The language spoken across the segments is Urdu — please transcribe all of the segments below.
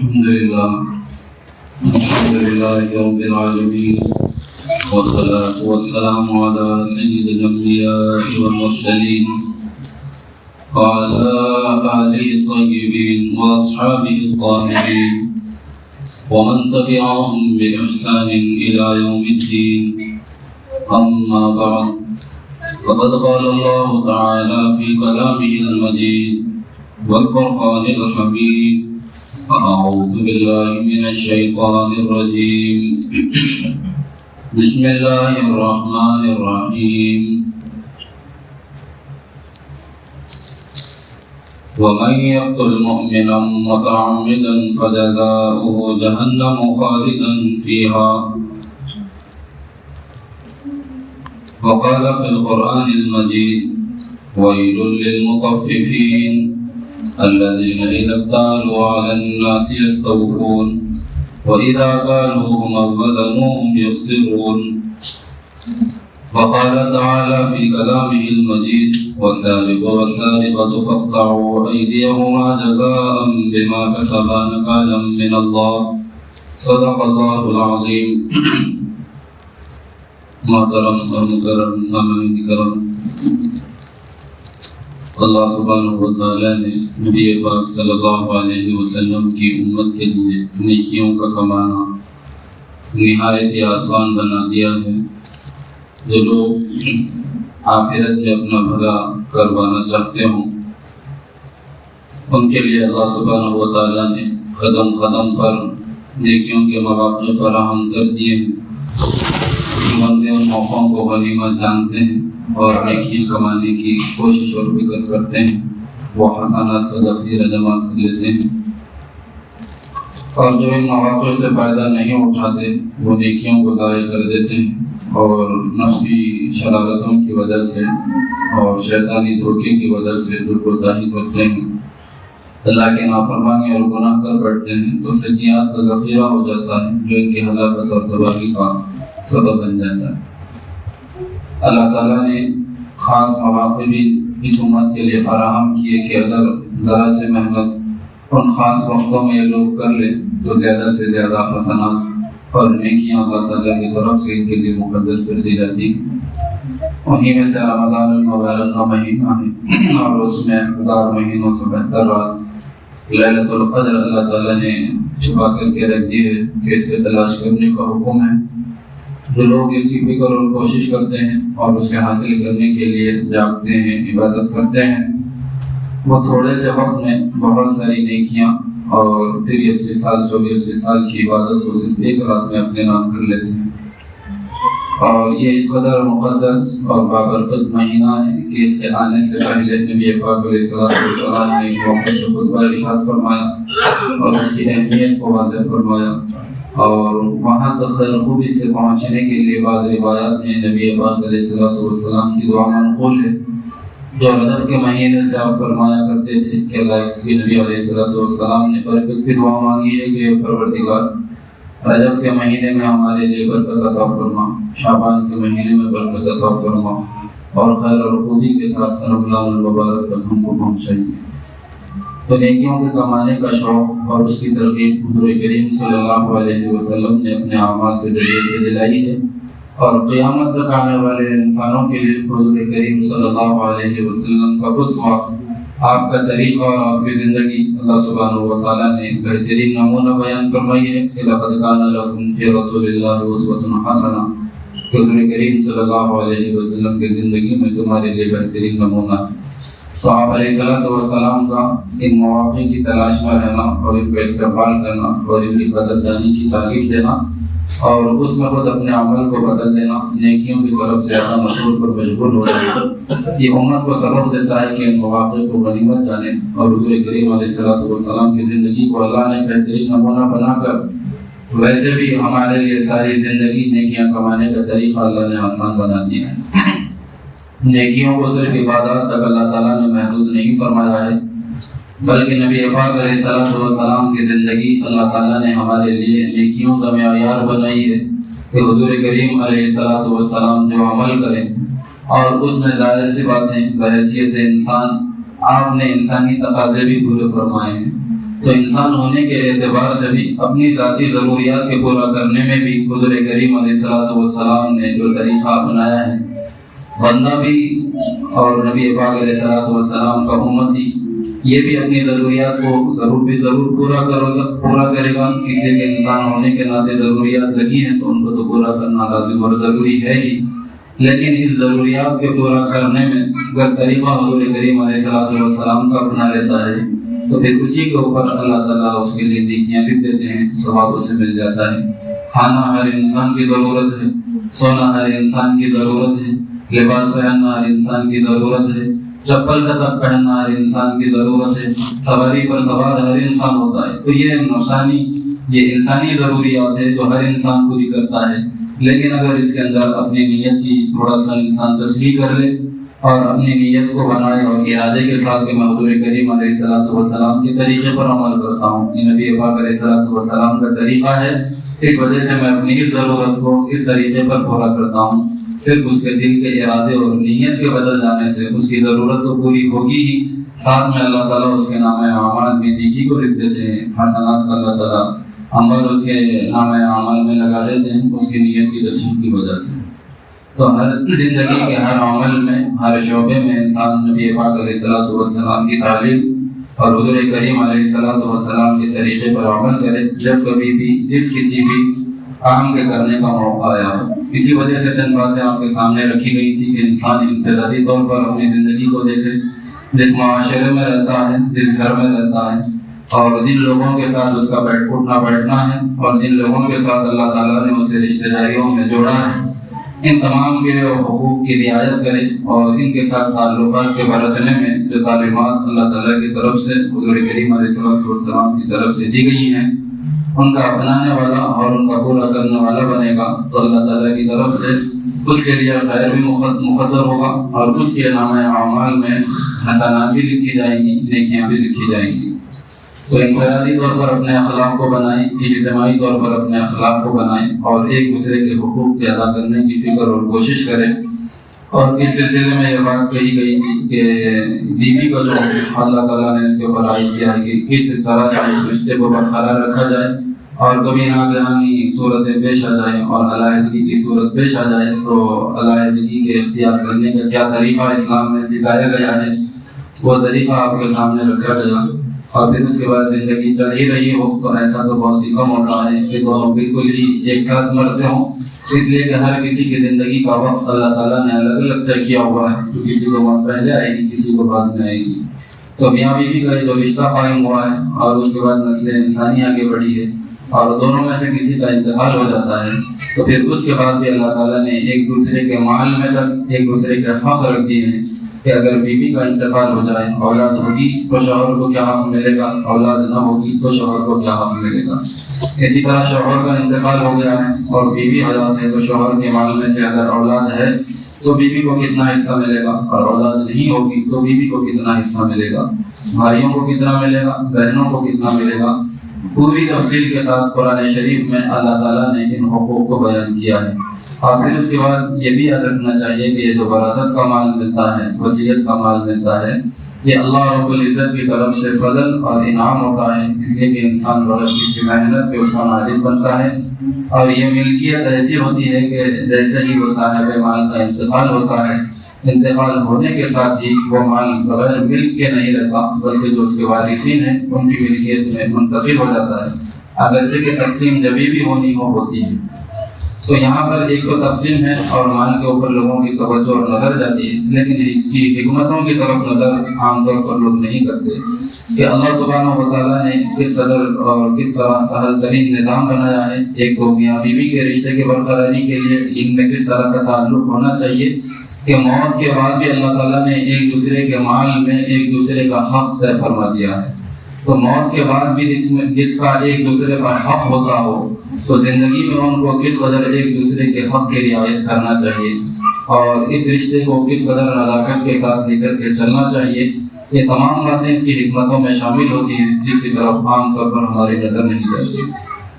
الحمد لله رب العالمين، والصلاة والسلام على سيد الأنبياء والمرسلين وعلى آله الطيبين وأصحابه الطاهرين ومن تبعهم بإحسان إلى يوم الدين. أما بعد، فقد قال الله تعالى في كلامه المجيد والفرقان الحميد: أعوذ بالله من الشيطان الرجيم. بسم الله الرحمن الرحيم. ومن يقتل مؤمنا متعمدا فجزاؤه جهنم خالدا فيها. وقال في القرآن المجيد: ويل للمطففين الذين إذا اكتالوا على الناس يستوفون وإذا كالوهم أو وزنوهم يخسرون. وقال تعالى في كلامه المجيد: والسارق والسارقة فاقطعوا أيديهما جزاء بما كسبا نكالا من الله. صدق الله العظيم. محترم اور مکرم سامعین کرام، اللہ سبحانہ و تعالیٰ نے نبی پاک صلی اللہ علیہ وسلم کی امت کے لیے نیکیوں کا کمانا نہایت ہی آسان بنا دیا ہے۔ جو لوگ آخرت میں اپنا بھلا کروانا چاہتے ہوں، ان کے لیے اللہ سبحانہ و تعالیٰ نے قدم قدم پر نیکیوں کے مواقع فراہم کر دیے ہیں۔ بندے ان موقعوں کو غنیمت جانتے ہیں اور نیکیاں کمانے کی کوشش اور فکر کرتے ہیں، وہ حسنات کا ذخیرہ جمع کر لیتے ہیں، اور جو ان مواقع سے فائدہ نہیں اٹھاتے وہ نیکیوں کو ضائع کر دیتے ہیں اور نفسی شرارتوں کی وجہ سے اور شیطانی دھوکے کی وجہ سے درگزاری کرتے ہیں، اللہ کی نافرمانی اور گناہ کر بیٹھتے ہیں، تو سیئات کا ذخیرہ ہو جاتا ہے جو ان کی ہلاکت اور تباہی کا سبب بن جاتا ہے۔ اللہ تعالیٰ نے خاص مواقع بھی اس امت کے لیے فراہم کیے کہ اگر ذرا سے محنت ان خاص وقتوں میں یہ لوگ کر لیں تو زیادہ سے زیادہ حسنات اور نیکیاں اللہ تعالیٰ کی طرف سے ان کے لیے مقدر کر دی جاتی ہیں۔ انہی میں سے رمضان المبارک کا مہینہ ہے اور اس میں 1000 مہینوں سے بہتر رات لیلۃ القدر اللہ تعالیٰ نے چھپا کر کے رکھ دی ہے کہ اس کے تلاش کرنے کا حکم ہے۔ جو لوگ اس کی فکر اور کوشش کرتے ہیں اور اس کے حاصل کرنے کے لیے جاگتے ہیں، عبادت کرتے ہیں، وہ تھوڑے سے وقت میں بہت ساری نیکیاں اور 83 سال 84 سال کی عبادت کو صرف ایک رات میں اپنے نام کر لیتے ہیں۔ اور یہ اس قدر مقدس اور بابرکت مہینہ ہے کہ اس کے آنے سے پہلے نبی پاک علیہ السلام نے موقع سے خطبہ ارشاد فرمایا اور اس کی اہمیت کو واضح فرمایا، اور وہاں تک خیر خوبی سے پہنچنے کے لیے بعض روایات میں نبی پاک علیہ السلام کی دعا منقول ہے جو رجب کے مہینے سے آپ فرمایا کرتے تھے کہ اللہ کے نبی علیہ السلام نے برکت کی دعا مانگی ہے کہ پروردگار رجب کے مہینے میں ہمارے لیے برکت عطا فرما، شعبان کے مہینے میں برکت عطا فرما، اور خیر اور خوبی کے ساتھ رمضان المبارک تک ہم کو پہنچائیے۔ تو نیکیوں کے کمانے کا شوق اور اس کی ترغیب حضور کریم صلی اللہ علیہ وسلم نے اپنے اعمال کے ذریعے سے دلائی ہے، اور قیامت تک آنے والے انسانوں کے لیے حضور کریم صلی اللہ علیہ وسلم کا اسوہ، آپ کا طریقہ اور آپ کی زندگی اللہ سبحانہ و تعالیٰ نے بہترین نمونہ بیان فرمائی ہے کہ لقد کان لکم فی رسول اللہ اسوۃ حسنہ، کہ حضور کریم صلی اللہ علیہ وسلم کی زندگی میں تمہارے لیے بہترین نمونہ ہے۔ تو آپ علیہ السلام کا ان مواقع کی تلاش میں رہنا اور ان کا استقبال کرنا اور ان کی قدردانی کی تعریف دینا اور اس میں خود اپنے عمل کو بدل دینا، نیکیوں کی طرف زیادہ مصروف اور مشغول ہو جانا، یہ امت کو سبق دیتا ہے کہ ان مواقع کو غنیمت جانے اور حضور کریم علیہ السلام کی زندگی کو اللہ نے بہترین نمونہ بنا کر ویسے بھی ہمارے لیے ساری زندگی نیکیاں کمانے کا طریقہ اللہ نے آسان بنا دیا ہے۔ نیکیوں کو صرف عبادات تک اللہ تعالیٰ نے محدود نہیں فرمایا ہے، بلکہ نبی پاک علیہ السلام کی زندگی اللہ تعالیٰ نے ہمارے لیے نیکیوں کا معیار بنائی ہے کہ حضور کریم علیہ السلام جو عمل کریں اور اس میں ظاہر سی بات ہے بحیثیت انسان آپ نے انسانی تقاضے بھی پورے فرمائے ہیں، تو انسان ہونے کے اعتبار سے بھی اپنی ذاتی ضروریات کے پورا کرنے میں بھی حضور کریم علیہ السلام نے جو طریقہ اپنایا ہے، بندہ بھی اور نبی پاک علیہ السلام کا امتی یہ بھی اپنی ضروریات کو ضرور پورا کرے گا، اس لیے کہ انسان ہونے کے ناطے ضروریات لگی ہیں تو ان کو تو پورا کرنا لازم اور ضروری ہے ہی، لیکن اس ضروریات کے پورا کرنے میں اگر طریقہ حضور کریم علیہ السلام کا اپنا لیتا ہے تو پھر اسی کے اوپر اللہ تعالیٰ اس کے لیے نیکیاں لکھ دیتے ہیں، ثواب اسے مل جاتا ہے۔ کھانا ہر انسان کی ضرورت ہے، سونا ہر انسان کی ضرورت ہے، لباس پہننا ہر انسان کی ضرورت ہے، چپل کا تک پہننا ہر انسان کی ضرورت ہے، سواری پر سوار ہر انسان ہوتا ہے، تو یہ انسانی ضروریات ہے جو ہر انسان پوری کرتا ہے۔ لیکن اگر اس کے اندر اپنی نیت کی تھوڑا سا انسان تصحیح کر لے اور اپنی نیت کو بنائے اور ارادے کے ساتھ کہ میں حضور کریم علیہ السلام کے طریقے پر عمل کرتا ہوں، یہ نبی پاک علیہ السلام کا طریقہ ہے، اس وجہ سے میں اپنی اس ضرورت کو اس طریقے پر پورا کرتا ہوں، صرف اس کے دل کے ارادے اور نیت کے بدل جانے سے اس کی ضرورت تو پوری ہوگی ہی، ساتھ میں اللہ تعالیٰ اس کے نام اعمال میں نیکی کو لکھ دیتے ہیں، حسنات کا اللہ تعالیٰ انبار اس کے نام اعمال میں لگا دیتے ہیں اس کی نیت کی تصحیح کی وجہ سے۔ تو ہر زندگی کے ہر عمل میں، ہر شعبے میں انسان نبی پاک علیہ السلام کی تعلیم اور حضور کریم علیہ السلام کے طریقے پر عمل کرے جب کبھی بھی جس کسی بھی کام کے کرنے کا موقع آیا ہو۔ اسی وجہ سے چند باتیں آپ کے سامنے رکھی گئی تھی کہ انسان انفرادی طور پر اپنی زندگی کو دیکھے، جس معاشرے میں رہتا ہے، جس گھر میں رہتا ہے، اور جن لوگوں کے ساتھ اس کا اٹھنا بیٹھنا ہے، اور جن لوگوں کے ساتھ اللہ تعالیٰ نے اسے رشتہ داریوں میں جوڑا ہے، ان تمام کے حقوق کی رعایت کرے اور ان کے ساتھ تعلقات کے برتنے میں جو تعلیمات اللہ تعالیٰ کی طرف سے حضور کریم علیہ السلام کی طرف سے دی گئی ہیں ان کا اپنانے والا اور ان کا پورا کرنے والا بنے گا تو اللہ تعالیٰ کی طرف سے اس کے لیے خیر بھی مقدر ہوگا اور اس کے نام اعمال میں حسنات بھی لکھی جائیں گی، نیکیاں بھی لکھی جائیں گی۔ تو انفرادی طور پر اپنے اخلاق کو بنائیں، اجتماعی طور پر اپنے اخلاق کو بنائیں اور ایک دوسرے کے حقوق کے ادا کرنے کی فکر اور کوشش کریں۔ اور اس سلسلے میں یہ بات کہی گئی تھی کہ بیوی کا جو اللہ تعالیٰ نے اس کے اوپر عائد کیا ہے کہ کس طرح سے اس رشتے کو برقرار رکھا جائے اور کبھی ناگہانی صورتیں پیش آ جائیں اور علیحدگی کی صورت پیش آ جائے تو علیحدگی کے اختیار کرنے کا کیا طریقہ اسلام میں سکھایا گیا ہے، وہ طریقہ آپ کے سامنے رکھا گیا۔ اور پھر اس کے بعد زندگی چل ہی رہی ہو تو ایسا تو بہت ہی کم ہوتا ہے کہ دونوں بالکل ہی ایک ساتھ مرتے ہوں، اس لیے کہ ہر کسی کی زندگی کا وقت اللہ تعالیٰ نے الگ الگ طے کیا ہوا ہے، تو کسی کو موت پہلے آئے گی، کسی کو بعد میں آئے گی۔ تو میاں بیوی کا جو رشتہ قائم ہوا ہے اور اس کے بعد نسل انسانی آگے بڑھی ہے اور دونوں میں سے کسی کا انتقال ہو جاتا ہے تو پھر اس کے بعد بھی اللہ تعالیٰ نے ایک دوسرے کے مال میں تک ایک دوسرے کے حق رکھ دیے ہیں کہ اگر بیوی کا انتقال ہو جائے، اولاد ہوگی تو شوہر کو کیا حق ملے گا، اولاد نہ ہوگی تو شوہر کو کیا حق ملے گا۔ اسی طرح شوہر کا انتقال ہو گیا ہے اور بیوی حیات ہے تو شوہر کے مال میں سے اگر اولاد ہے تو بیوی کو کتنا حصہ ملے گا، اور اولاد نہیں ہوگی تو بیوی کو کتنا حصہ ملے گا، بھائیوں کو کتنا ملے گا، بہنوں کو کتنا ملے گا۔ پوری تفصیل کے ساتھ قرآن شریف میں اللہ تعالیٰ نے ان حقوق کو بیان کیا ہے۔ اور پھر اس کے بعد یہ بھی یاد رکھنا چاہیے کہ یہ جو وراثت کا مال ملتا ہے، وصیت کا مال ملتا ہے، یہ اللہ رب العزت کی طرف سے فضل اور انعام ہوتا ہے، اس لیے کہ انسان بغیر کسی محنت کے اس کا مالک بنتا ہے اور یہ ملکیت ایسی ہوتی ہے کہ جیسے ہی وہ صاحب مال کا انتقال ہوتا ہے، انتقال ہونے کے ساتھ ہی وہ مال بغیر ملک کے نہیں رہتا بلکہ جو اس کے وارثین ہیں ان کی ملکیت میں منتقل ہو جاتا ہے، اگرچہ کہ تقسیم جبھی بھی ہونی ہوتی ہے۔ تو یہاں پر ایک تو تقسیم ہے اور مال کے اوپر لوگوں کی توجہ اور نظر جاتی ہے، لیکن اس کی حکمتوں کی طرف نظر عام طور پر لوگ نہیں کرتے کہ اللہ سبحانہ و تعالیٰ نے کس قدر اور کس طرح سہل ترین نظام بنایا ہے۔ ایک تو میاں بیوی کے رشتے کی برقراری کے لیے ان میں کس طرح کا تعلق ہونا چاہیے کہ موت کے بعد بھی اللہ تعالیٰ نے ایک دوسرے کے مال میں ایک دوسرے کا حق طے فرما دیا ہے، تو موت کے بعد بھی جس کا ایک دوسرے پر حق ہوتا ہو تو زندگی میں ان کو کس قدر ایک دوسرے کے حق کی رعایت کرنا چاہیے اور اس رشتے کو کس قدر نزاکت کے ساتھ لے کر کے چلنا چاہیے، یہ تمام باتیں اس کی حکمتوں میں شامل ہوتی ہیں جس کی طرف عام طور پر ہماری نظر نہیں جاتی۔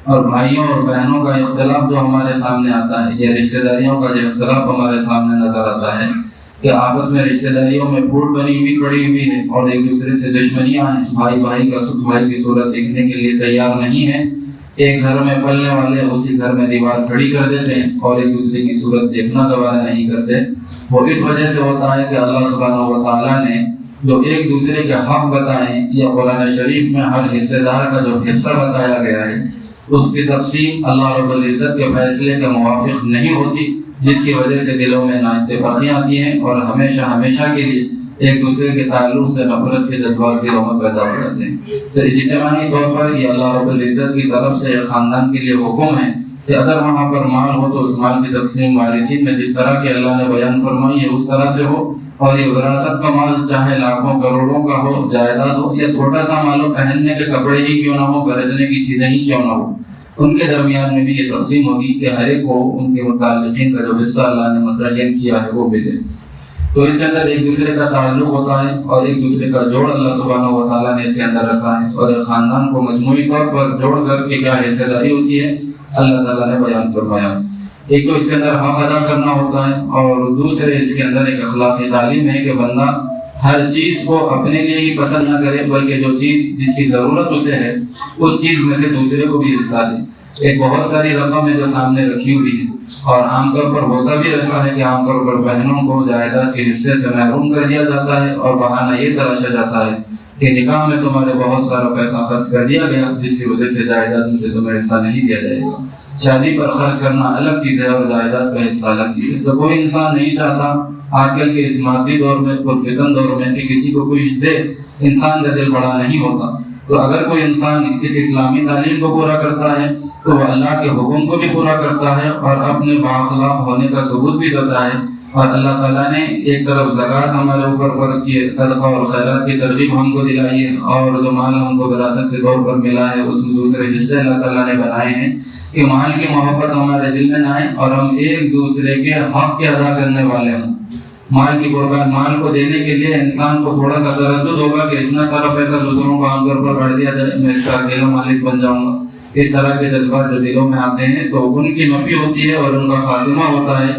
اور بھائیوں اور بہنوں کا اختلاف جو ہمارے سامنے آتا ہے، یہ رشتہ داریوں کا جو اختلاف ہمارے سامنے نظر آتا ہے، کہ آپس میں رشتہ داریوں میں پھوٹ بنی ہوئی پڑی ہوئی ہے اور ایک دوسرے سے دشمنیاں ہیں، بھائی بھائی کا سکھ بھائی کی صورت دیکھنے کے لیے تیار نہیں ہے، ایک گھر میں پلنے والے اسی گھر میں دیوار کھڑی کر دیتے ہیں اور ایک دوسرے کی صورت دیکھنا گوارا نہیں کرتے۔ وہ اس وجہ سے ہوتا ہے کہ اللہ سبحانہ و تعالیٰ نے جو ایک دوسرے کے حق بتائے یا قرآن شریف میں ہر حصے دار کا جو حصہ بتایا گیا ہے اس کی تقسیم اللہ رب العزت کے فیصلے کے موافق نہیں ہوتی، جس کی وجہ سے دلوں میں نااتفاقیاں آتی ہیں اور ہمیشہ کے لیے ایک دوسرے کے تعلق سے نفرت کے جذبات دلوں میں پیدا ہو جاتے ہیں۔ تو اجتماعی طور پر یہ اللہ رب العزت کی طرف سے ایک خاندان کے لیے حکم ہے کہ اگر وہاں پر مال ہو تو اس مال کی تقسیم وارثین میں جس طرح کہ اللہ نے بیان فرمائی ہے اس طرح سے ہو، اور یہ وراثت کا مال چاہے لاکھوں کروڑوں کا ہو، جائیداد ہو یا تھوڑا سا مال ہو، پہننے کے کپڑے ہی کیوں نہ ہو، خریدنے کی چیزیں ہی کیوں نہ ہو، ان کے درمیان میں بھی یہ تقسیم ہوگی کہ ہر ایک کو ان کے متعلقین کا جو حصہ اللہ نے متعین کیا ہے وہ بھی دے۔ تو اس کے اندر ایک دوسرے کا تعلق ہوتا ہے اور ایک دوسرے کا جوڑ اللہ سبحانہ و تعالیٰ نے اس کے اندر رکھا ہے، اور ایک خاندان کو مجموعی طور پر جوڑ کر کے کیا حصہ داری ہوتی ہے اللہ تعالیٰ نے بیان فرمایا۔ ایک تو اس کے اندر حق ادا کرنا ہوتا ہے، اور دوسرے اس کے اندر ایک اخلاقی تعلیم ہے کہ بندہ ہر چیز کو اپنے لیے ہی پسند نہ کرے، بلکہ جو چیز جس کی ضرورت اسے ہے اس چیز میں سے دوسرے کو بھی حصہ دے۔ ایک بہت ساری رقم ہے جو سامنے رکھی ہوئی ہے، اور عام طور پر ہوتا بھی ایسا ہے کہ عام طور پر بہنوں کو جائیداد کے حصے سے محروم کر دیا جاتا ہے، اور بہانہ یہ تراشا جاتا ہے کہ نکاح میں تمہارے بہت سارا پیسہ خرچ کر دیا گیا جس کی وجہ سے جائیداد میں سے تمہیں حصہ نہیں دیا جائے گا۔ شادی پر خرچ کرنا الگ چیز ہے اور جائیداد کا حصہ الگ چیز ہے۔ تو کوئی انسان نہیں چاہتا آج کل کے اس مادی دور میں، پرفتن دور میں، کہ کسی کو کچھ دے، انسان کا دل بڑا نہیں ہوتا۔ تو اگر کوئی انسان اس اسلامی تعلیم کو پورا کرتا ہے تو وہ اللہ کے حکم کو بھی پورا کرتا ہے اور اپنے بااخلاق ہونے کا ثبوت بھی دیتا ہے۔ اور اللہ تعالیٰ نے ایک طرف زکوٰۃ ہمارے اوپر فرض کی ہے، صدقہ اور خیرات کی ترغیب ہم کو دلائی ہے، اور جو مال ہم کو وراثت کے طور پر ملا ہے اس میں دوسرے حصے اللہ تعالیٰ نے بنائے ہیں کہ مال کی محبت ہمارے دل میں نہ آئے اور ہم ایک دوسرے کے حق کے ادا کرنے والے ہوں۔ مال کی قربان، مال کو دینے کے لیے انسان کو تھوڑا سا تردد ہوگا کہ اتنا سارا پیسہ دوسروں کو عام طور پر بڑھ دیا جائے، میں اس کا اکیلا مالک بن جاؤں گا۔ اس طرح کے جذبات جو دلوں میں آتے ہیں تو ان کی نفی ہوتی ہے اور ان کا خاتمہ ہوتا ہے۔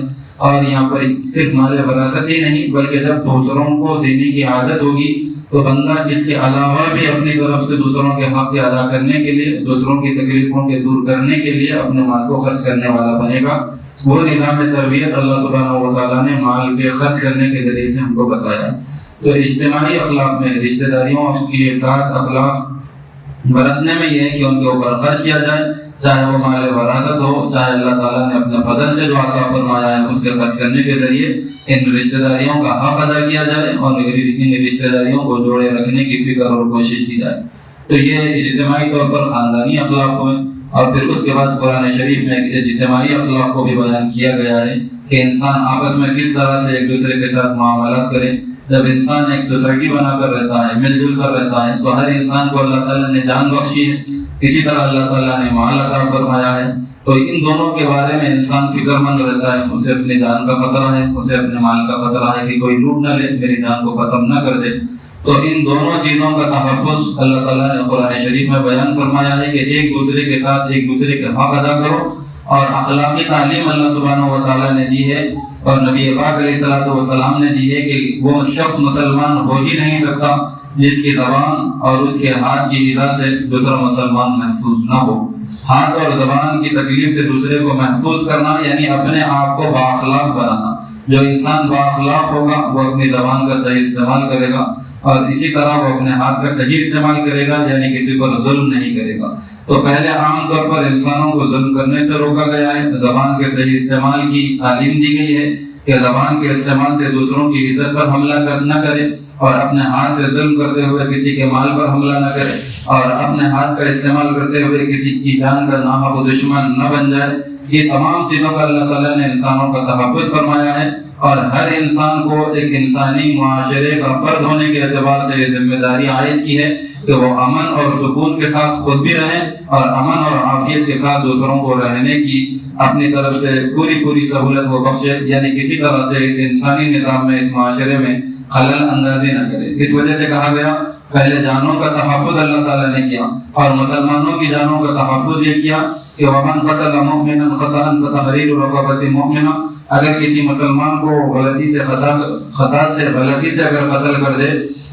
اور یہاں پر صرف مال وراثت ہی نہیں بلکہ جب دوسروں کو دینے کی عادت ہوگی تو بندہ اس کے علاوہ بھی اپنی طرف سے دوسروں کے حق ادا کرنے کے لیے، دوسروں کی تکلیفوں کے دور کرنے کے لیے اپنے مال کو خرچ کرنے والا بنے گا۔ وہ نظام تربیت اللہ سبحانہ و تعالیٰ نے مال کے خرچ کرنے کے ذریعے سے ہم کو بتایا۔ تو اجتماعی اخلاق میں رشتہ داریوں کے ساتھ اخلاق برتنے میں یہ ہے کہ ان کے اوپر خرچ کیا جائے، چاہے وہ مال وراثت ہو، چاہے اللہ تعالیٰ نے اپنے فضل سے جو عطا فرمایا ہے اس کے خرچ کرنے کے ذریعے ان رشتہ داریوں کا حق ادا کیا جائے اور ان رشتہ داریوں کو جوڑے رکھنے کی فکر اور کوشش کی جائے۔ تو یہ اجتماعی طور پر خاندانی اخلاق ہوئے، اور پھر اس کے بعد قرآن شریف میں اجتماعی اخلاق کو بھی بیان کیا گیا ہے کہ انسان آپس میں کس طرح سے ایک دوسرے کے ساتھ معاملات کرے۔ جب انسان ایک سوسائٹی بنا کر رہتا ہے، مل جل کر رہتا ہے، تو ہر انسان کو اللہ تعالیٰ نے جان بخشی ہے، اسی طرح اللہ تعالیٰ نے مال عطا فرمایا ہے۔ تو ان دونوں کے بارے میں انسان فکر مند رہتا ہے، اسے اپنی جان کا خطرہ ہے، اسے اپنے مال کا خطرہ ہے کہ کوئی لوٹ نہ لے، میری جان کو ختم نہ کر دے۔ تو ان دونوں چیزوں کا تحفظ اللہ تعالیٰ نے قرآن شریف میں بیان فرمایا ہے کہ ایک دوسرے کے ساتھ ایک دوسرے کے حق ادا کرو، اور اخلاقی تعلیم اللہ سبحانہ و تعالیٰ نے دی ہے اور نبی پاک علیہ الصلوۃ والسلام نے دی ہے کہ وہ شخص مسلمان ہو ہی نہیں سکتا جس کی زبان اور اس کے ہاتھ کی ایذا سے دوسرا مسلمان محفوظ نہ ہو۔ ہاتھ اور زبان کی تکلیف سے دوسرے کو محفوظ کرنا یعنی اپنے آپ کو بااخلاق بنانا۔ جو انسان بااخلاق ہوگا وہ اپنی زبان کا صحیح استعمال کرے گا، اور اسی طرح وہ اپنے ہاتھ کا صحیح استعمال کرے گا، یعنی کسی پر ظلم نہیں کرے گا۔ تو پہلے عام طور پر انسانوں کو ظلم کرنے سے روکا گیا ہے، زبان کے صحیح استعمال کی تعلیم دی گئی ہے کہ زبان کے استعمال سے دوسروں کی عزت پر حملہ نہ کرے، اور اپنے ہاتھ سے ظلم کرتے ہوئے کسی کے مال پر حملہ نہ کرے، اور اپنے ہاتھ کا استعمال کرتے ہوئے کسی کی جان کا ناحق دشمن نہ بن جائے۔ یہ تمام چیزوں کا اللہ تعالیٰ نے انسانوں کا تحفظ فرمایا ہے، اور ہر انسان کو ایک انسانی معاشرے کا فرد ہونے کے اعتبار سے یہ ذمہ داری عائد کی ہے کہ وہ امن اور سکون کے ساتھ خود بھی رہیں اور امن اور عافیت کے ساتھ دوسروں کو رہنے کی اپنی طرف سے پوری سہولت وہ بخشے، یعنی کسی طرح سے اس انسانی نظام میں، اس معاشرے میں خلل اندازی نہ کرے۔ اس وجہ سے کہا گیا پہلے جانوں کا تحفظ اللہ تعالیٰ نے کیا، اور مسلمانوں کی جانوں کا تحفظ یہ کیا کہ ومن قتل مؤمنا خطأ فتحرير رقبة مؤمنة، اگر کسی مسلمان کو غلطی سے غلطی سے اگر قتل کر دے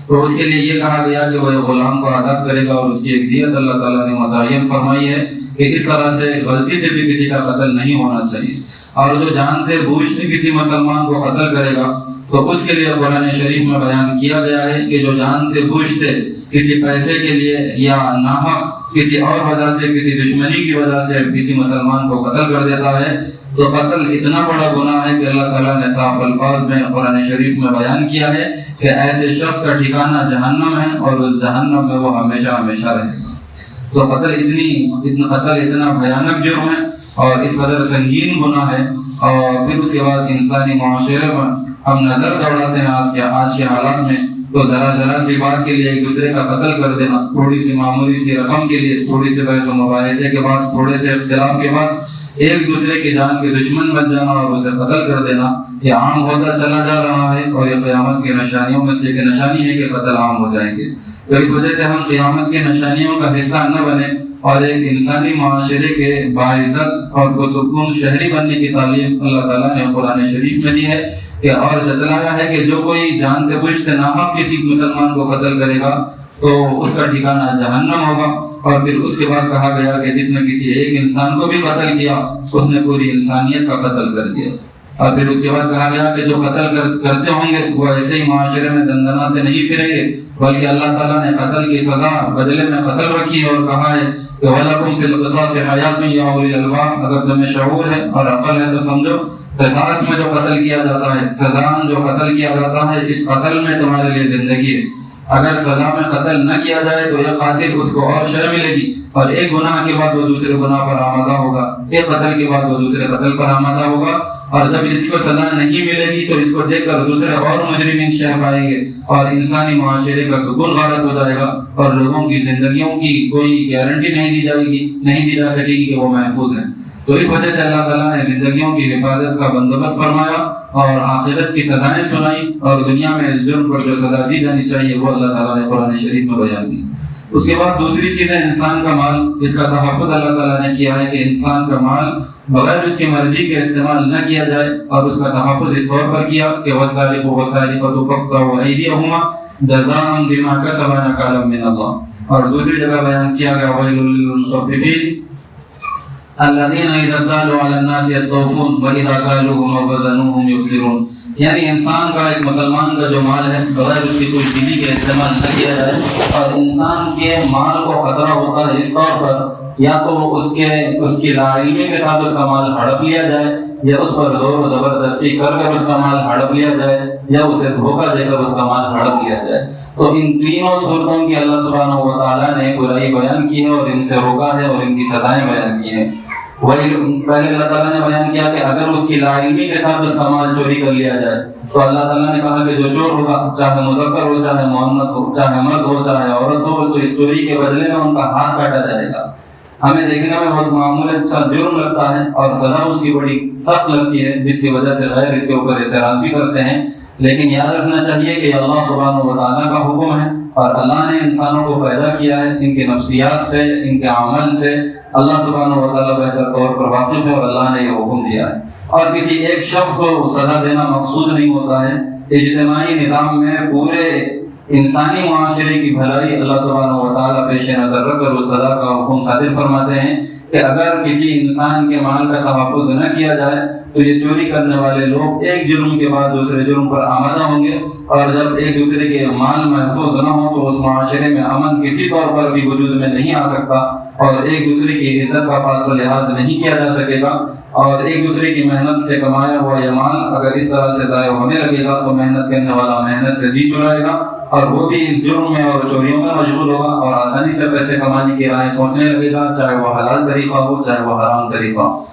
تو اس کے لیے یہ کہا گیا کہ وہ غلام کو آزاد کرے گا، اور اس کی ایک دیت اللہ تعالیٰ نے متعین فرمائی ہے کہ اس طرح سے غلطی سے بھی کسی کا قتل نہیں ہونا چاہیے۔ اور جو جانتے بوجھتے کسی مسلمان کو قتل کرے گا تو اس کے لیے قرآن شریف میں بیان کیا گیا ہے کہ جو جانتے بوجھتے کسی پیسے کے لیے یا ناحق کسی اور وجہ سے، کسی دشمنی کی وجہ سے کسی مسلمان کو قتل کر دیتا ہے تو قتل اتنا بڑا گناہ ہے کہ اللہ تعالیٰ نے صاف الفاظ میں قرآن شریف میں بیان کیا ہے کہ ایسے شخص کا ٹھکانہ جہنم ہے اور اس جہنم میں وہ ہمیشہ ہمیشہ رہے گا۔ تو قتل اتنا بھیانک جرم ہے اور اس قدر سنگین گناہ ہے، اور پھر اس کے بعد انسانی معاشرے میں ہم نظر دوڑاتے ہیں آج کے حالات میں، تو ذرا سی بات کے لیے ایک دوسرے کا قتل کر دینا، تھوڑی سی معمولی سی رقم کے لیے، تھوڑی سی بحث و مباحثے کے بعد، تھوڑے سے اختلاف کے بعد ایک دوسرے کی جان کے دشمن بن جانا اور اسے قتل کر دینا، یہ عام ہوتا چلا جا رہا ہے، اور یہ قیامت کی نشانیوں میں سے ایک نشانی ہے کہ قتل عام ہو جائیں گے۔ تو اس وجہ سے ہم قیامت کی نشانیوں کا حصہ نہ بنے اور ایک انسانی معاشرے کے باعزت اور پرسکون شہری بننے کی تعلیم اللہ تعالیٰ نے قرآن شریف میں دی ہے کہ اور جتلایا ہے کہ جو کوئی جانتے بوجھتے ناحق کسی مسلمان کو قتل کرے گا تو اس کا ٹھکانہ جہنم ہوگا، اور پھر اس کے بعد کہا گیا کہ جس نے کسی ایک انسان کو بھی قتل کیا اس نے پوری انسانیت کا قتل کر دیا، اور پھر اس کے بعد کہا گیا کہ جو قتل کرتے ہوں گے وہ ایسے ہی معاشرے میں دندناتے نہیں پھریں گے، بلکہ اللہ تعالیٰ نے قتل کی سزا بدلے میں قتل رکھی ہے اور کہا ہے کہ وَلَكُمْ فِي الْقِصَاصِ حَيَاةٌ يَا أُولِي الْأَلْبَابِ، اگر تمہیں شعور ہے اور عقل ہے تو سمجھو قصاص میں جو قتل کیا جاتا ہے، سزا جو قتل کیا جاتا ہے، اس قتل میں تمہارے لیے زندگی ہے۔ اگر سزا میں قتل نہ کیا جائے تو یہ قاتل اس کو اور شرم ملے گی، اور ایک گناہ کے بعد وہ دوسرے گناہ پر آمادہ ہوگا، ایک قتل کے بعد وہ دوسرے قتل پر آمادہ ہوگا، اور جب اس کو سزا نہیں ملے گی تو اس کو دیکھ کر دوسرے اور مجرمین شہ پائیں گے، اور انسانی معاشرے کا سکون غارت ہو جائے گا، اور لوگوں کی زندگیوں کی کوئی گارنٹی نہیں دی جا سکے گی کہ وہ محفوظ ہیں۔ تو اس وجہ سے اللہ تعالیٰ نے زندگیوں کی حفاظت کا بندوبست فرمایا اور آخرت کی سزائیں سنائی، اور دنیا میں جرم پر جو سزا دی جانی چاہیے وہ اللہ تعالیٰ نے قرآن شریف میں بیان کی۔ اس کے بعد دوسری چیز ہے انسان کا مال، اس کا تحفظ اللہ تعالیٰ نے کیا ہے کہ انسان کا مال بغیر اس کی مرضی کے استعمال نہ کیا جائے، اور اس کا تحفظ اس طور پر کیا کہ وَالسَّارِقُ وَالسَّارِقَةُ فَاقْطَعُوا أَيْدِيَهُمَا جَزَاءً بِمَا كَسَبَا نَكَالًا مِّنَ اللَّهِ، اور دوسری جگہ بیان کیا گیا وَيْلٌ لِّلْمُطَفِّفِينَ الذين اذا كالوا على الناس يستوفون واذا كالوهم او وزنوهم يخسرون، یعنی انسان کا، ایک مسلمان کا جو مال ہے بغیر اس کی کوئی چیزی کا استعمال نہ کیا جائے، اور انسان کے مال کو خطرہ ہوتا ہے اس طور پر یا تو اس کی لاعلمی کے ساتھ اس کا مال ہڑپ لیا جائے، یا اس پر زور و زبردستی کر اس کا مال ہڑپ لیا جائے، یا اسے دھوکہ دے کر اس کا مال ہڑپ لیا جائے۔ تو ان تینوں صورتوں کی اللہ سبحانہ و تعالیٰ نے برائی بیان کی ہے اور ان سے روکا ہے اور ان کی سزائیں بیان کی ہیں۔ وہی پہلے اللہ تعالیٰ نے بیان کیا کہ اگر اس کی لاعلمی کے ساتھ اس کا مال چوری کر لیا جائے تو اللہ تعالیٰ نے کہا کہ جو چور ہوگا، چاہے مذکر ہو، چاہے مؤنث ہو، چاہے مرد ہو، چاہے عورت ہو، تو اس چوری کے بدلے میں ان کا ہاتھ کاٹا جائے گا۔ ہمیں دیکھنے میں بہت معمولی جرم لگتا ہے اور سزا اس کی بڑی سخت لگتی ہے، جس کی وجہ سے غیر اس کے اوپر اعتراض بھی کرتے ہیں، لیکن یاد رکھنا چاہیے کہ اللہ سبحانہ و تعالیٰ کا حکم ہے، اور اللہ نے انسانوں کو پیدا کیا ہے، ان کے نفسیات سے، ان کے عمل سے اللہ سبحانہ و تعالیٰ بہتر طور پر واقف ہے، اور اللہ نے یہ حکم دیا ہے۔ اور کسی ایک شخص کو سزا دینا مقصود نہیں ہوتا ہے، اجتماعی نظام میں پورے انسانی معاشرے کی بھلائی اللہ سبحانہ و تعالیٰ پیش نظر رکھ کر اس سزا کا حکم صادر فرماتے ہیں کہ اگر کسی انسان کے مال کا تحفظ نہ کیا جائے تو یہ چوری کرنے والے لوگ ایک جرم کے بعد دوسرے جرم پر آمادہ ہوں گے، اور جب ایک دوسرے کے مال محفوظ نہ ہو تو اس معاشرے میں امن کسی طور پر بھی وجود میں نہیں آ سکتا، اور ایک دوسرے کی عزت کا پاس و لحاظ نہیں کیا جا سکے گا، اور ایک دوسرے کی محنت سے کمایا ہوا یہ مال اگر اس طرح سے ضائع ہونے لگے گا تو محنت کرنے والا محنت سے جی چرائے گا، اور وہ بھی اس جرم میں اور چوریوں میں مشغول ہوگا، اور آسانی سے پیسے کمانے کی راہیں سوچنے لگے گا، چاہے وہ حلال طریقہ ہو چاہے وہ حرام طریقہ ہو۔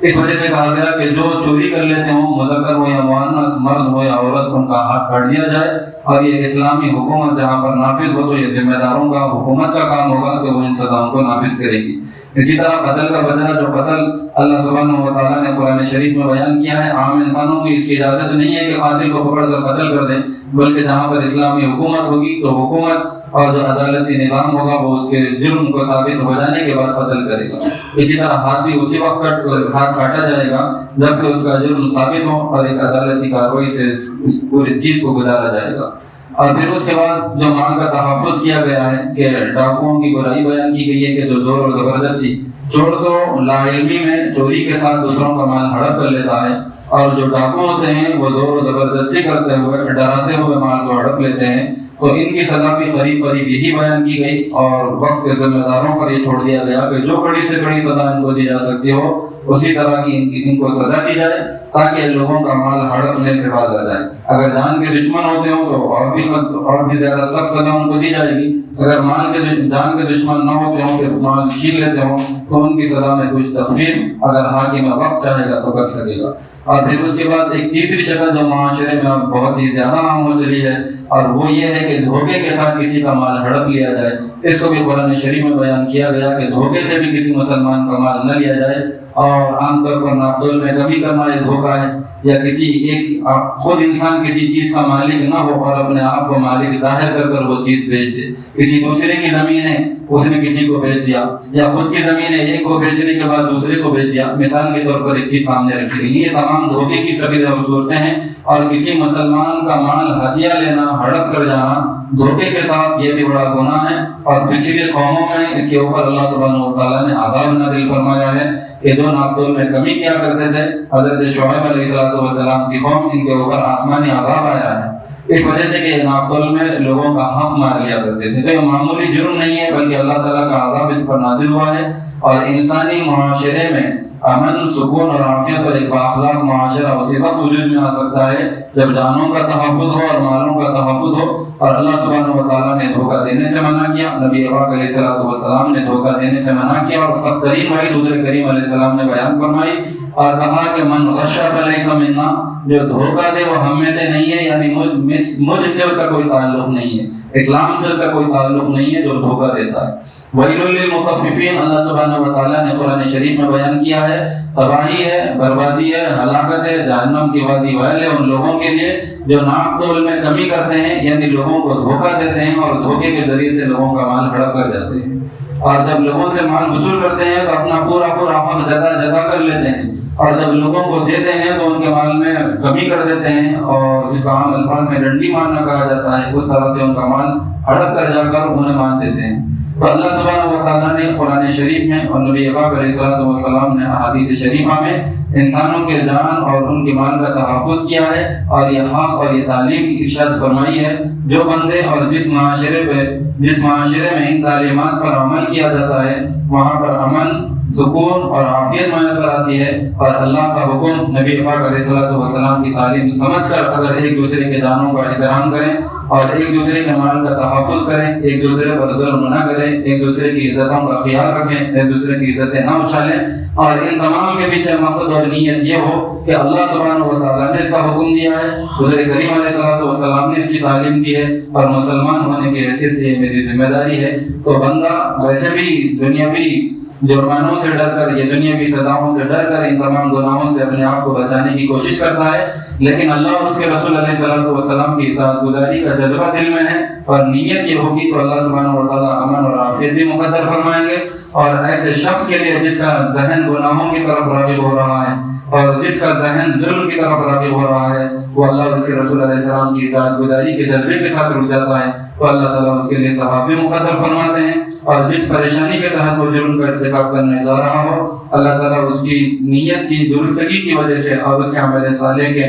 اس وجہ سے کہا گیا کہ جو چوری کر لیتے ہوں، مذکر ہو یا مؤنث، مرد ہو یا عورت، ان کا ہاتھ کاٹ دیا جائے، اور یہ اسلامی حکومت جہاں پر نافذ ہو تو یہ ذمہ داروں کا، حکومت کا کام ہوگا کہ وہ ان سزاؤں کو نافذ کرے گی۔ اسی طرح قتل کا بدلہ، جو قتل اللہ سبحانہ و تعالیٰ نے قرآن شریف میں بیان کیا ہے، عام انسانوں کی اس کی اجازت نہیں ہے کہ قاتل کو پکڑ کر قتل کر دیں، بلکہ جہاں پر اسلامی حکومت ہوگی تو حکومت اور جو عدالتی نظام ہوگا وہ اس کے جرم کو ثابت ہو جانے کے بعد قتل کرے گا۔ اسی طرح ہاتھ بھی اسی وقت ہاتھ کاٹا جائے گا جبکہ اس کا جرم ثابت ہو اور ایک عدالتی کارروائی سے اس پوری چیز کو گزارا جائے گا۔ اور پھر اس کے بعد جو مال کا تحفظ کیا گیا ہے کہ ڈاکوؤں کی برائی بیان کی گئی ہے کہ جو زور اور زبردستی چور تو لا علمی میں چوری کے ساتھ دوسروں کا مال ہڑپ کر لیتا ہے، اور جو ڈاکو ہوتے ہیں وہ زور و زبردستی کرتے ہوئے ڈراتے ہوئے مال کو ہڑپ لیتے ہیں، تو ان کی سزا بھی قریب قریب یہی بیان کی گئی، اور وقت کے ذمہ داروں پر یہ چھوڑ دیا گیا کہ جو بڑی سے بڑی سزا ان کو دی جا سکتی ہو اسی طرح کی ان کو سزا دی جائے تاکہ لوگوں کا مال ہڑپنے سے باز آ جائے۔ اگر جان کے دشمن ہوتے ہوں تو اور بھی زیادہ سخت سزا ان کو دی جائے گی، اگر جان کے دشمن نہ ہوتے ہوں صرف مال چھین لیتے ہوں تو ان کی سزا میں کچھ تخفیف اگر حاکم وقت چاہے گا تو کر سکے گا۔ اور پھر اس کے بعد ایک تیسری شکل جو معاشرے میں بہت ہی زیادہ عام ہو چلی ہے، اور وہ یہ ہے کہ دھوکے کے ساتھ کسی کا مال ہڑپ لیا جائے۔ اس کو بھی قرآن شریف میں بیان کیا گیا کہ دھوکے سے بھی کسی مسلمان کا مال نہ لیا جائے، اور عام طور پر ناپتول میں کمی کرنا یہ دھوکہ ہے، یا کسی ایک خود انسان کسی چیز کا مالک نہ ہو اور اپنے آپ کو مالک ظاہر کر کر وہ چیز بیچ دے۔ کسی دوسرے کی زمین ہے اس نے کسی کو بیچ دیا، یا خود کی زمین ہے ایک کو بیچنے کے بعد دوسرے کو بیچ دیا، مثال کے طور پر ایک چیز سامنے رکھی گئی۔ یہ تمام دھوکے کی شکلیں اور صورتیں ہیں، اور کسی مسلمان کا مال ہتھیا لینا، ہڑپ کر جانا دھوکے کے ساتھ یہ بھی بڑا گناہ ہے، اور پچھلی قوموں میں اس کے اوپر اللہ سبحانہ و تعالیٰ نے عذاب نازل فرمایا ہے کہ جو ناپتول میں کمی کیا کرتے تھے حضرت شعیب علیہ السلام کی قوم، ان کے اوپر آسمانی عذاب آیا ہے اس وجہ سے کہ ناپتول میں لوگوں کا حق مار لیا کرتے تھے۔ تو یہ معمولی جرم نہیں ہے بلکہ اللہ تعالیٰ کا عذاب اس پر نازل ہوا ہے، اور انسانی معاشرے میں امن، سکون اور عافیت اور ایک بااخلاق معاشرہ اسی وقت وجود میں آ سکتا ہے جب جانوں کا تحفظ ہو اور مالوں کا تحفظ ہو۔ اور اللہ سبحانہ و تعالیٰ نے دھوکہ دینے سے منع کیا، نبی پاک علیہ السلام نے دھوکہ دینے سے منع کیا، اور سخت ترین وعید حضور کریم علیہ السلام نے بیان فرمائی اور کہا کہ من غش فلیس منا، جو دھوکہ دے وہ ہم میں سے نہیں ہے، یعنی مجھ سے اس کا کوئی تعلق نہیں ہے، اسلام سے اس کا کوئی تعلق نہیں ہے جو دھوکہ دیتا ہے۔ ویل للمطففین، اللہ سبحانہ و تعالیٰ نے قرآن شریف میں بیان کیا ہے، تباہی ہے، بربادی ہے، ہلاکت ہے، جہنم کی وادی ویل ہے ان لوگوں کے لیے جو ناپ تول میں کمی کرتے ہیں، یعنی لوگوں کو دھوکہ دیتے ہیں اور دھوکے کے ذریعے سے لوگوں کا مال ہڑپ کر جاتے ہیں، اور جب لوگوں سے مال وصول کرتے ہیں تو اپنا پورا حق جدا کر لیتے ہیں، اور جب لوگوں کو دیتے ہیں تو ان کے مال میں کمی کر دیتے ہیں، اور جس کا عام الفاظ میں ڈنڈی مارنا کہا جاتا ہے، اس طرح سے ان کا مال ہڑپ کر جا کر انہیں مان دیتے ہیں۔ تو اللہ سبحانہ و تعالیٰ نے قرآن شریف میں اور نبی پاک علیہ السلام نے احادیث شریفہ میں انسانوں کے جان اور ان کے مال کا تحفظ کیا ہے، اور یہ حق اور یہ تعلیم ارشاد فرمائی ہے جو بندے اور جس معاشرے میں ان تعلیمات پر عمل کیا جاتا ہے وہاں پر امن، سکون اور عافیت میسر آتی ہے، اور اللہ کا حکم نبی پاک علیہ السلام کی تعلیم سمجھ کر اگر ایک دوسرے کے جانوں کا احترام کریں اور ایک دوسرے کے مال کا تحفظ کریں، ایک دوسرے پر ظلم نہ کریں، ایک دوسرے کی عزتوں کا خیال رکھیں، ایک دوسرے کی عزتیں نہ اچھالیں، اور ان تمام کے پیچھے مقصد اور نیت یہ ہو کہ اللہ سبحانہ و تعالیٰ نے اس کا حکم دیا ہے، حضور کریم علیہ السلام نے اس کی تعلیم دی ہے، اور مسلمان ہونے کی حیثیت سے یہ میری ذمہ داری ہے۔ تو بندہ ویسے بھی دنیاوی جرمانوں سے ڈر کر، یہ دنیاوی سزاؤں سے ڈر کر ان تمام گناہوں سے اپنے آپ کو بچانے کی کوشش کرتا ہے، لیکن اللہ اور اس کے رسول علیہ السلام کی اطاعت گزاری کا جذبہ دل میں ہے اور نیت یہ ہوگی تو اللہ سبحانہ و تعالیٰ امن اور عافیت بھی مقدر فرمائیں گے۔ اور ایسے شخص کے لیے جس کا ذہن گناہوں کی طرف راغب ہو رہا ہے اور جس کا ذہن ظلم کی طرف راغب ہو رہا ہے، وہ اللہ اور اس کے رسول علیہ السلام کی اطاعت گزاری کے جذبے کے ساتھ رک جاتا ہے تو اللہ تعالیٰ اس کے لیے ثواب بھی مقدر فرماتے ہیں، اور جس پریشانی کے تحت وہ جرم کا ارتکاب کرنے جا رہا ہو اللہ تعالیٰ اس کی نیت کی درستگی کی وجہ سے اور اس کے عمل صالح کے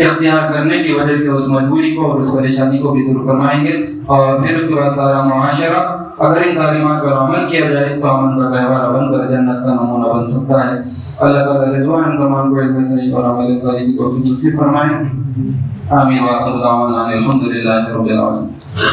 اختیار کرنے کی وجہ سے اس مجبوری کو اور اس پریشانی کو بھی دور فرمائیں گے۔ اور پھر اس کے بعد سارا معاشرہ اگر ان تعلیمات پر عمل کیا جائے تو امن کا گہوارہ بن کر جنت کا نمونہ بن سکتا ہے۔ اللہ تعالیٰ سے دعا ان تمام کو علم صحیح اور عمل صالح کی توفیق نصیب فرمائیں۔ آمین۔ وآخر دعوانا الحمد للہ رب العالمین۔